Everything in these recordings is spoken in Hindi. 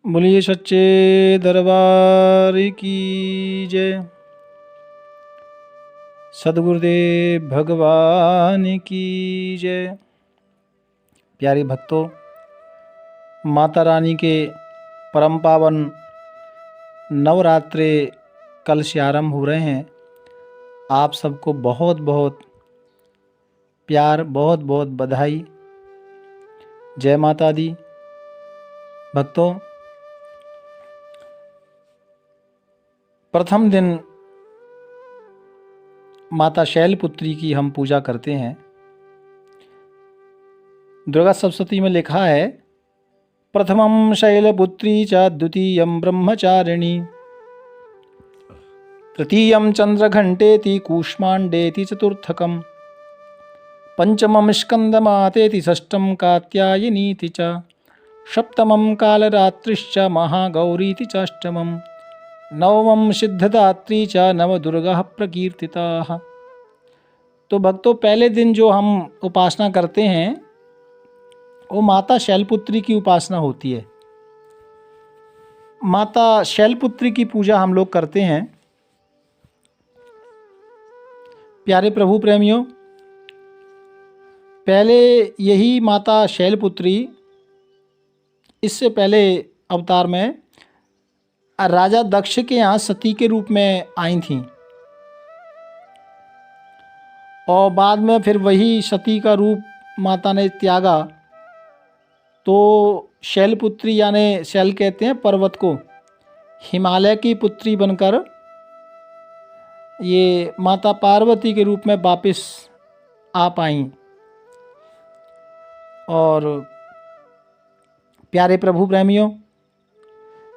बोलिए सच्चे दरबार की जय। सद्गुरुदेव भगवान की जय। प्यारे भक्तों, माता रानी के परम पावन नवरात्रे कल से आरंभ हो रहे हैं। आप सबको बहुत बहुत प्यार, बहुत बहुत बधाई। जय माता दी। भक्तों, प्रथम दिन माता शैलपुत्री की हम पूजा करते हैं। दुर्गा सप्तशती में लिखा है, प्रथमं शैलपुत्री च द्वितीयं ब्रह्मचारिणी तृतीयं चंद्रघंटेति कूष्मांडेति चतुर्थकं पंचमं स्कंदमातेति षष्ठं कात्यायनीति च सप्तमं कालरात्रिश्च महागौरीति च अष्टमं नवमं सिद्धदात्री च नवदुर्गाः प्रकीर्तिताः। तो भक्तों, पहले दिन जो हम उपासना करते हैं वो माता शैलपुत्री की उपासना होती है। माता शैलपुत्री की पूजा हम लोग करते हैं। प्यारे प्रभु प्रेमियों, पहले यही माता शैलपुत्री इससे पहले अवतार में राजा दक्ष के यहाँ सती के रूप में आई थीं और बाद में फिर वही सती का रूप माता ने त्यागा तो शैलपुत्री यानी शैल कहते हैं पर्वत को, हिमालय की पुत्री बनकर ये माता पार्वती के रूप में वापस आ पाई। और प्यारे प्रभु प्रेमियों,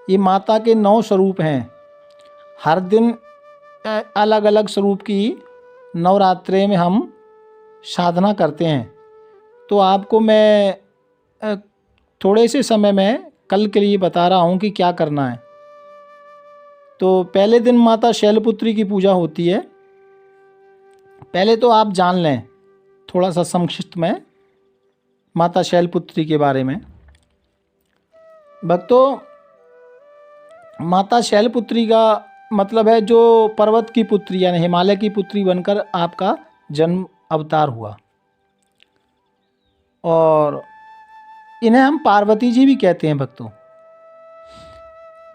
ये माता के 9 स्वरूप हैं। हर दिन अलग अलग स्वरूप की नवरात्रे में हम साधना करते हैं। तो आपको मैं थोड़े से समय में कल के लिए बता रहा हूँ कि क्या करना है। तो पहले दिन माता शैलपुत्री की पूजा होती है। पहले तो आप जान लें थोड़ा सा संक्षिप्त में माता शैलपुत्री के बारे में। भक्तों, माता शैलपुत्री का मतलब है जो पर्वत की पुत्री यानी हिमालय की पुत्री बनकर आपका जन्म अवतार हुआ। और इन्हें हम पार्वती जी भी कहते हैं। भक्तों,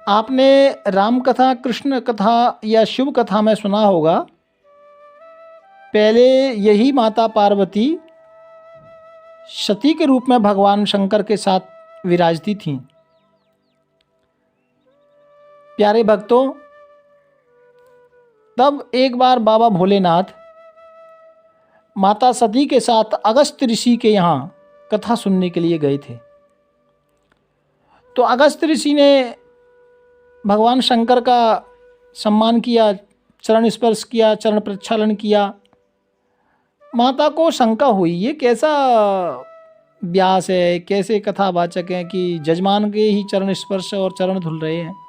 आपने राम कथा, कृष्ण कथा या शिव कथा में सुना होगा, पहले यही माता पार्वती सती के रूप में भगवान शंकर के साथ विराजती थीं। प्यारे भक्तों, तब एक बार बाबा भोलेनाथ माता सती के साथ अगस्त ऋषि के यहाँ कथा सुनने के लिए गए थे। तो अगस्त ऋषि ने भगवान शंकर का सम्मान किया, चरण स्पर्श किया, चरण प्रक्षालन किया। माता को शंका हुई, ये कैसा व्यास है, कैसे कथावाचक हैं कि जजमान के ही चरण स्पर्श और चरण धुल रहे हैं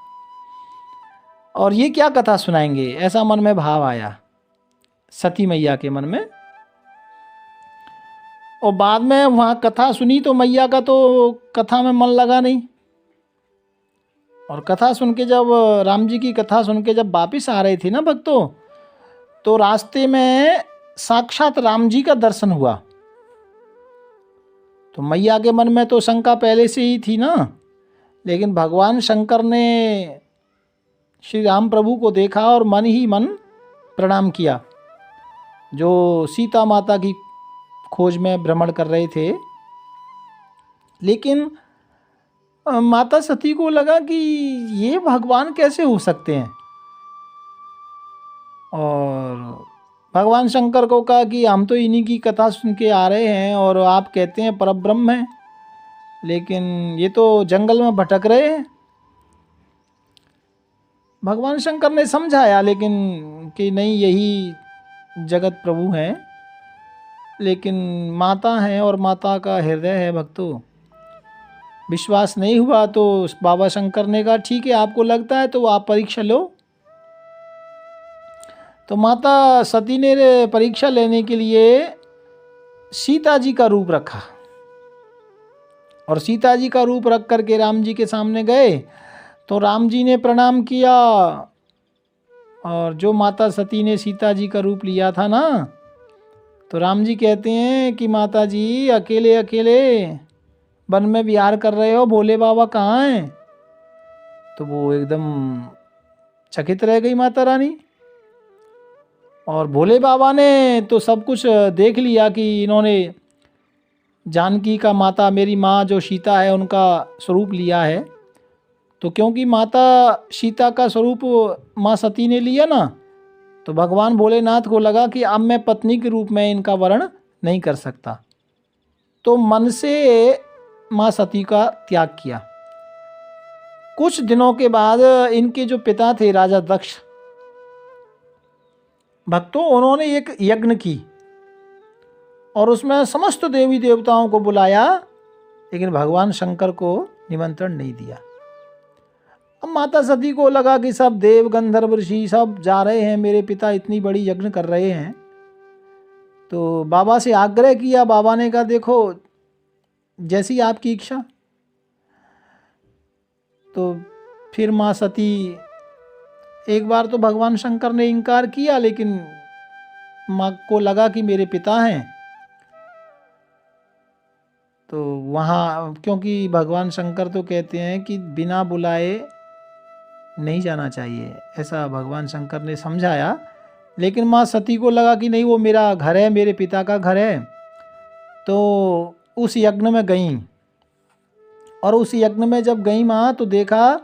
और ये क्या कथा सुनाएंगे। ऐसा मन में भाव आया सती मैया के मन में। और बाद में वहाँ कथा सुनी तो मैया का तो कथा में मन लगा नहीं। और कथा सुन के जब राम जी की कथा सुन के जब वापिस आ रहे थे ना भक्तों, तो रास्ते में साक्षात राम जी का दर्शन हुआ। तो मैया के मन में तो शंका पहले से ही थी ना, लेकिन भगवान शंकर ने श्री राम प्रभु को देखा और मन ही मन प्रणाम किया। जो सीता माता की खोज में भ्रमण कर रहे थे, लेकिन माता सती को लगा कि ये भगवान कैसे हो सकते हैं। और भगवान शंकर को कहा कि हम तो इन्हीं की कथा सुन के आ रहे हैं और आप कहते हैं परब्रह्म हैं, लेकिन ये तो जंगल में भटक रहे हैं। भगवान शंकर ने समझाया लेकिन कि नहीं, यही जगत प्रभु हैं, लेकिन माता हैं और माता का हृदय है। भक्तों, विश्वास नहीं हुआ तो बाबा शंकर ने कहा ठीक है, आपको लगता है तो आप परीक्षा लो। तो माता सती ने परीक्षा लेने के लिए सीता जी का रूप रखा। और सीता जी का रूप रख करके राम जी के सामने गए। तो राम जी ने प्रणाम किया, और जो माता सती ने सीता जी का रूप लिया था ना, तो राम जी कहते हैं कि माता जी अकेले अकेले वन में विहार कर रहे हो, भोले बाबा कहाँ हैं? तो वो एकदम चकित रह गई माता रानी। और भोले बाबा ने तो सब कुछ देख लिया कि इन्होंने जानकी का, माता मेरी माँ जो सीता है, उनका स्वरूप लिया है। तो क्योंकि माता सीता का स्वरूप माँ सती ने लिया ना, तो भगवान भोलेनाथ को लगा कि अब मैं पत्नी के रूप में इनका वर्ण नहीं कर सकता। तो मन से माँ सती का त्याग किया। कुछ दिनों के बाद इनके जो पिता थे राजा दक्ष, भक्तों, उन्होंने एक यज्ञ की और उसमें समस्त देवी देवताओं को बुलाया, लेकिन भगवान शंकर को निमंत्रण नहीं दिया। अब माता सती को लगा कि सब देव गंधर्व ऋषि सब जा रहे हैं, मेरे पिता इतनी बड़ी यज्ञ कर रहे हैं। तो बाबा से आग्रह किया। बाबा ने कहा देखो जैसी आपकी इच्छा। तो फिर माँ सती, एक बार तो भगवान शंकर ने इनकार किया, लेकिन माँ को लगा कि मेरे पिता हैं, तो वहाँ, क्योंकि भगवान शंकर तो कहते हैं कि बिना बुलाए नहीं जाना चाहिए, ऐसा भगवान शंकर ने समझाया। लेकिन माँ सती को लगा कि नहीं, वो मेरा घर है, मेरे पिता का घर है। तो उस यज्ञ में गई, और उस यज्ञ में जब गई माँ, तो देखा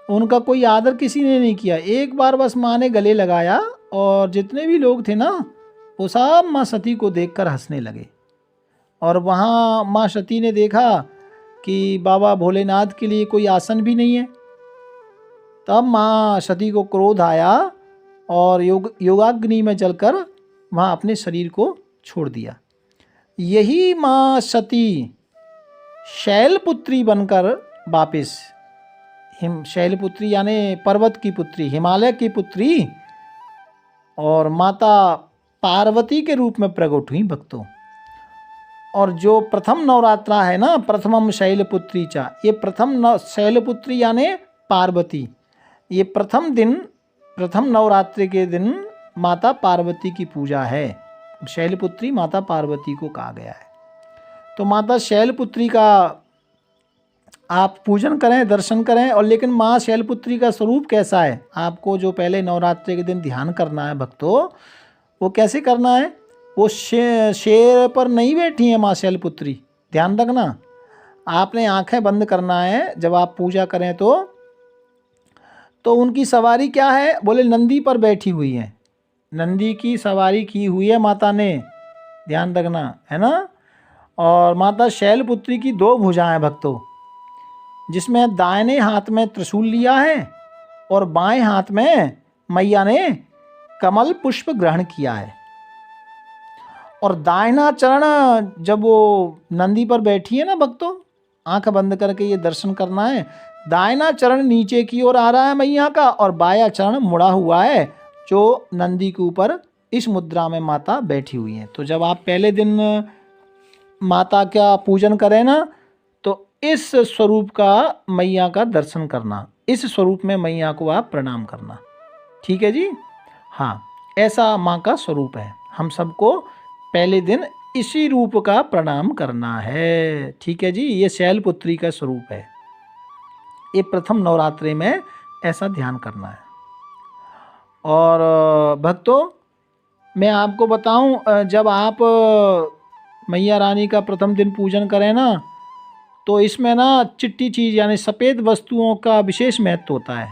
उनका कोई आदर किसी ने नहीं किया। एक बार बस माँ ने गले लगाया, और जितने भी लोग थे ना, वो सब माँ सती को देखकर हंसने लगे। और वहाँ माँ सती ने देखा कि बाबा भोलेनाथ के लिए कोई आसन भी नहीं है। तब माँ सती को क्रोध आया और योगाग्नि में जलकर वहाँ अपने शरीर को छोड़ दिया। यही माँ सती शैलपुत्री बनकर वापिस, शैलपुत्री यानी पर्वत की पुत्री, हिमालय की पुत्री, और माता पार्वती के रूप में प्रकट हुई भक्तों। और जो प्रथम नवरात्रा है ना, प्रथमम शैलपुत्री चा, ये प्रथम शैलपुत्री यानी पार्वती, ये प्रथम नवरात्रि के दिन माता पार्वती की पूजा है। शैलपुत्री माता पार्वती को कहा गया है। तो माता शैलपुत्री का आप पूजन करें, दर्शन करें। और लेकिन माँ शैलपुत्री का स्वरूप कैसा है, आपको जो पहले नवरात्रि के दिन ध्यान करना है भक्तों, वो कैसे करना है? वो शेर पर नहीं बैठी है माँ शैलपुत्री, ध्यान रखना। आपने आंखें बंद करना है जब आप पूजा करें तो उनकी सवारी क्या है? बोले नंदी पर बैठी हुई है, नंदी की सवारी की हुई है माता ने, ध्यान रखना है ना। और माता शैलपुत्री की 2 भुजाएं भक्तों, जिसमें दाहिने हाथ में त्रिशूल लिया है और बाएं हाथ में मैया ने कमल पुष्प ग्रहण किया है। और दाहिना चरण, जब वो नंदी पर बैठी है ना भक्तों, आंख बंद करके ये दर्शन करना है। दाहिना चरण नीचे की ओर आ रहा है मैया का, और बायां चरण मुड़ा हुआ है, जो नंदी के ऊपर इस मुद्रा में माता बैठी हुई है। तो जब आप पहले दिन माता का पूजन करें ना, तो इस स्वरूप का मैया का दर्शन करना, इस स्वरूप में मैया को आप प्रणाम करना, ठीक है जी। हाँ, ऐसा माँ का स्वरूप है। हम सबको पहले दिन इसी रूप का प्रणाम करना है, ठीक है जी। ये शैलपुत्री का स्वरूप है, ये प्रथम नवरात्रि में ऐसा ध्यान करना है। और भक्तों, मैं आपको बताऊं, जब आप मैया रानी का प्रथम दिन पूजन करें ना, तो इसमें ना चिट्टी चीज़ यानी सफ़ेद वस्तुओं का विशेष महत्व होता है।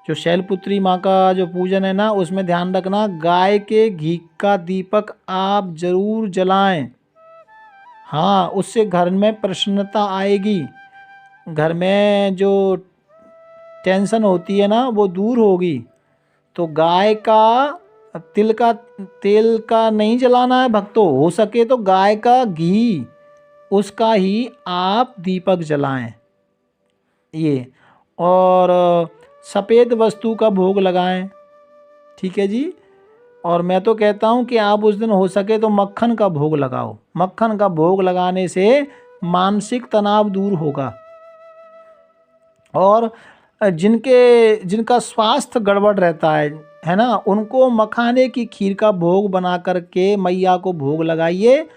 जो शैलपुत्री माँ का जो पूजन है ना, उसमें ध्यान रखना, गाय के घी का दीपक आप जरूर जलाएं। हाँ, उससे घर में प्रसन्नता आएगी, घर में जो टेंशन होती है ना वो दूर होगी। तो गाय का तेल का नहीं जलाना है भक्तों, हो सके तो गाय का घी, उसका ही आप दीपक जलाएं ये। और सफ़ेद वस्तु का भोग लगाएं, ठीक है जी। और मैं तो कहता हूँ कि आप उस दिन हो सके तो मक्खन का भोग लगाओ। मक्खन का भोग लगाने से मानसिक तनाव दूर होगा। और जिनका स्वास्थ्य गड़बड़ रहता है ना, उनको मखाने की खीर का भोग बना करके मैया को भोग लगाइए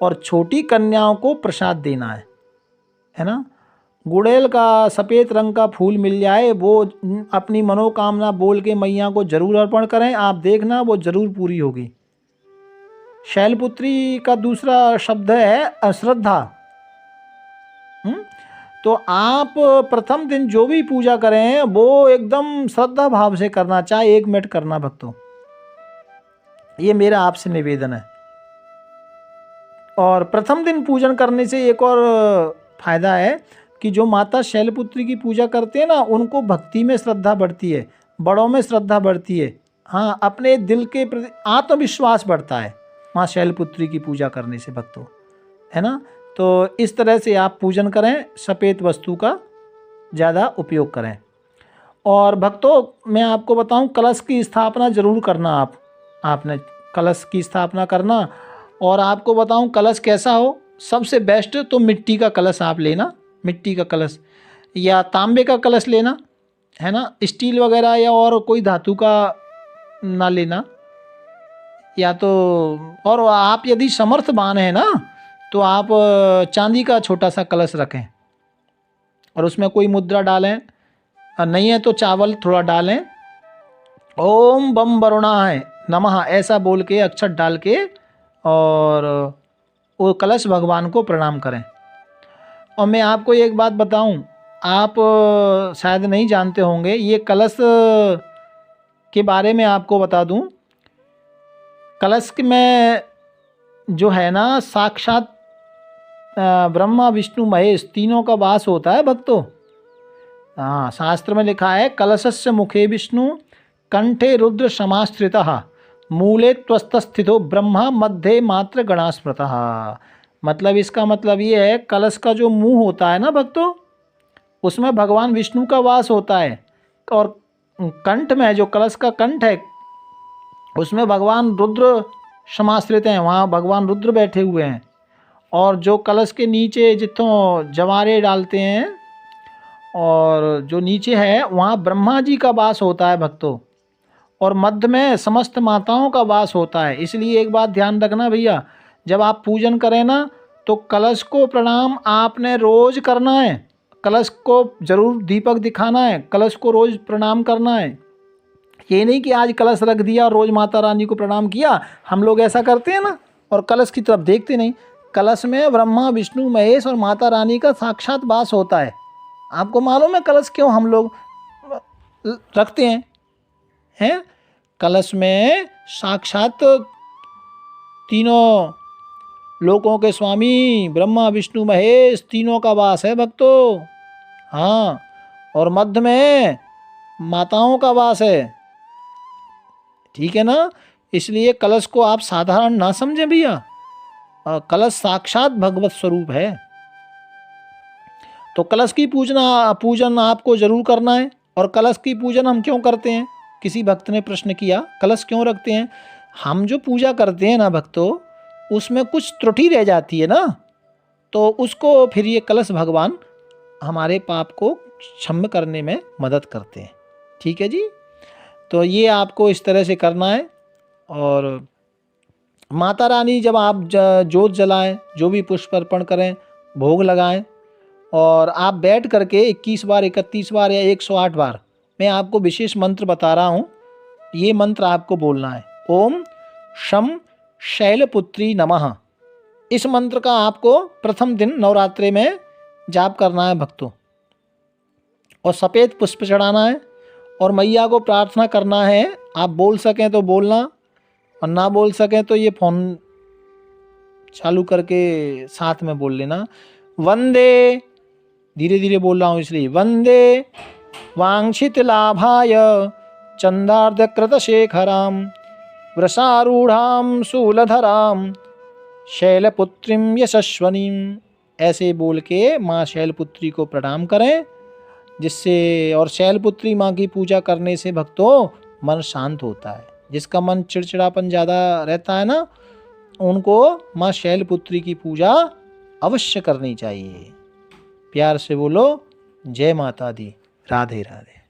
और छोटी कन्याओं को प्रसाद देना है ना। गुड़ैल का सफ़ेद रंग का फूल मिल जाए, वो अपनी मनोकामना बोल के मैया को जरूर अर्पण करें, आप देखना वो जरूर पूरी होगी। शैलपुत्री का दूसरा शब्द है अश्रद्धा। तो आप प्रथम दिन जो भी पूजा करें वो एकदम श्रद्धा भाव से करना, चाहे 1 मिनट करना भक्तों, ये मेरा आपसे निवेदन है। और प्रथम दिन पूजन करने से एक और फायदा है कि जो माता शैलपुत्री की पूजा करते हैं ना, उनको भक्ति में श्रद्धा बढ़ती है, बड़ों में श्रद्धा बढ़ती है। हाँ, अपने दिल के प्रति आत्मविश्वास बढ़ता है माँ शैलपुत्री की पूजा करने से भक्तों, है ना। तो इस तरह से आप पूजन करें, सफ़ेद वस्तु का ज़्यादा उपयोग करें। और भक्तों मैं आपको बताऊं, कलश की स्थापना ज़रूर करना। आपने कलश की स्थापना करना। और आपको बताऊं कलश कैसा हो, सबसे बेस्ट तो मिट्टी का कलश आप लेना, मिट्टी का कलश या तांबे का कलश लेना, है ना। स्टील वगैरह या और कोई धातु का ना लेना। या तो और आप यदि समर्थवान है ना, तो आप चांदी का छोटा सा कलश रखें और उसमें कोई मुद्रा डालें, और नहीं है तो चावल थोड़ा डालें, ओम बम वरुणाय नमः ऐसा बोल के अक्षर डाल के और वो कलश भगवान को प्रणाम करें। और मैं आपको एक बात बताऊं, आप शायद नहीं जानते होंगे, ये कलश के बारे में आपको बता दूं। कलश में जो है ना, साक्षात ब्रह्मा विष्णु महेश तीनों का वास होता है भक्तों। हाँ, शास्त्र में लिखा है कलशस्य मुखे विष्णु कंठे रुद्र समाश्रितः मूले त्वस्तस्थितो ब्रह्मा मध्य मात्र गणास्मृतः। मतलब इसका मतलब ये है, कलश का जो मुंह होता है ना भक्तों, उसमें भगवान विष्णु का वास होता है। और कंठ में जो कलश का कंठ है, उसमें भगवान रुद्र समाश्रित हैं, वहाँ भगवान रुद्र बैठे हुए हैं। और जो कलश के नीचे जितों जवारे डालते हैं और जो नीचे है, वहाँ ब्रह्मा जी का वास होता है भक्तों। और मध्य में समस्त माताओं का वास होता है। इसलिए एक बात ध्यान रखना भैया, जब आप पूजन करें ना, तो कलश को प्रणाम आपने रोज करना है। कलश को जरूर दीपक दिखाना है, कलश को रोज प्रणाम करना है। ये नहीं कि आज कलश रख दिया और रोज माता रानी को प्रणाम किया। हम लोग ऐसा करते हैं ना, और कलश की तरफ देखते नहीं। कलश में ब्रह्मा विष्णु महेश और माता रानी का साक्षात वास होता है। आपको मालूम है कलश क्यों हम लोग रखते हैं? कलश में साक्षात तीनों लोकों के स्वामी ब्रह्मा विष्णु महेश तीनों का वास है भक्तों। हाँ, और मध्य में माताओं का वास है, ठीक है ना। इसलिए कलश को आप साधारण ना समझें भैया, कलश साक्षात भगवत स्वरूप है। तो कलश की पूजन आपको जरूर करना है। और कलश की पूजन हम क्यों करते हैं? किसी भक्त ने प्रश्न किया, कलश क्यों रखते हैं? हम जो पूजा करते हैं ना भक्तों, उसमें कुछ त्रुटि रह जाती है ना, तो उसको फिर ये कलश भगवान हमारे पाप को क्षम्य करने में मदद करते हैं। ठीक है जी। तो ये आपको इस तरह से करना है। और माता रानी जब आप जोत जलाएं, जो भी पुष्प अर्पण करें, भोग लगाएं, और आप बैठ करके 21 बार 31 बार या 108 बार, मैं आपको विशेष मंत्र बता रहा हूँ, ये मंत्र आपको बोलना है, ओम शम शैलपुत्री नमः। इस मंत्र का आपको प्रथम दिन नवरात्रि में जाप करना है भक्तों। और सफ़ेद पुष्प चढ़ाना है और मैया को प्रार्थना करना है। आप बोल सकें तो बोलना, और ना बोल सकें तो ये फ़ोन चालू करके साथ में बोल लेना। वंदे, धीरे धीरे बोल रहा हूँ इसलिए, वंदे वांछित लाभाय चंदार्धकृत शेखराम वृषारूढ़ाम शूलधराम शैलपुत्रीम यशस्वनीम। ऐसे बोल के माँ शैलपुत्री को प्रणाम करें, जिससे, और शैलपुत्री माँ की पूजा करने से भक्तों मन शांत होता है। जिसका मन चिड़चिड़ापन ज़्यादा रहता है ना, उनको माँ शैलपुत्री की पूजा अवश्य करनी चाहिए। प्यार से बोलो जय माता दी। राधे राधे।